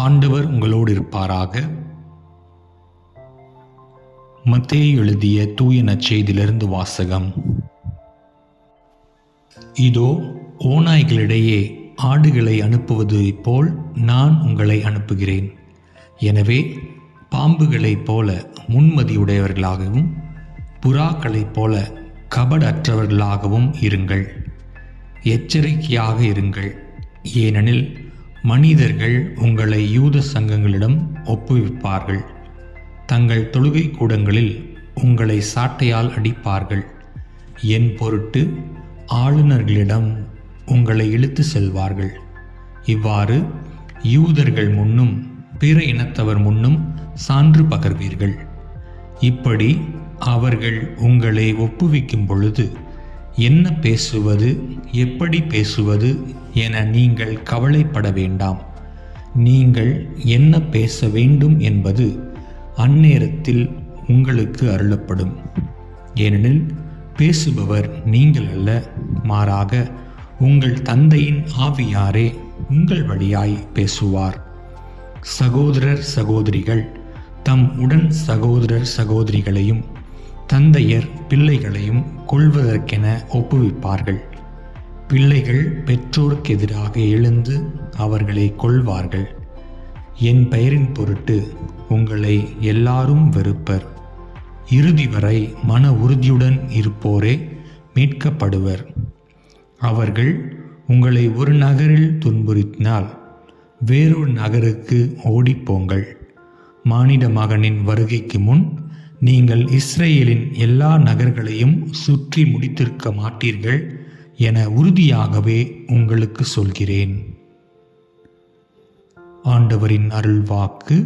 ஆண்டவர் உங்களோடு இருப்பாராக. மத்தேயு எழுதிய தூய நற்செய்தியிலிருந்து வாசகம். இதோ, ஓநாய்களிடையே ஆடுகளை அனுப்புவது போல் நான் உங்களை அனுப்புகிறேன். எனவே பாம்புகளைப் போல முன்மதியுடையவர்களாகவும் புறாக்களைப் போல கபடற்றவர்களாகவும் இருங்கள். எச்சரிக்கையாக இருங்கள். ஏனெனில் மனிதர்கள் உங்களை யூத சங்கங்களிடம் ஒப்புவிப்பார்கள். தங்கள் தொழுகை கூடங்களில் உங்களை சாட்டையால் அடிப்பார்கள். என் பொருட்டு ஆளுநர்களிடம் உங்களை இழுத்து செல்வார்கள். இவ்வாறு யூதர்கள் முன்னும் பிற இனத்தவர் முன்னும் சான்று பகர்வீர்கள். இப்படி அவர்கள் உங்களை ஒப்புவிக்கும் பொழுது என்ன பேசுவது, எப்படி பேசுவது என நீங்கள் கவலைப்பட வேண்டாம். நீங்கள் என்ன பேச வேண்டும் என்பது அந்நேரத்தில் உங்களுக்கு அருளப்படும். ஏனெனில் பேசுபவர் நீங்கள் அல்ல, மாறாக உங்கள் தந்தையின் ஆவியாரே உங்கள் வழியாய் பேசுவார். சகோதரர் சகோதரிகள் தம் உடன் சகோதரர் சகோதரிகளையும் தந்தையர் பிள்ளைகளையும் கொல்வதற்கென ஒப்புவிப்பார்கள். பிள்ளைகள் பெற்றோருக்கு எதிராக எழுந்து அவர்களை கொல்வார்கள். என் பெயரின் பொருட்டு உங்களை எல்லாரும் வெறுப்பர். இறுதி வரை மன உறுதியுடன் இருப்போரே மீட்கப்படுவர். அவர்கள் உங்களை ஒரு நகரில் துன்புறுத்தினால் வேறொரு நகருக்கு ஓடிப்போங்கள். மானிட மகனின் வருகைக்கு முன் நீங்கள் இஸ்ரேலின் எல்லா நகர்களையும் சுற்றி முடித்திருக்க மாட்டீர்கள் என உறுதியாகவே உங்களுக்கு சொல்கிறேன். ஆண்டவரின் அருள்வாக்கு.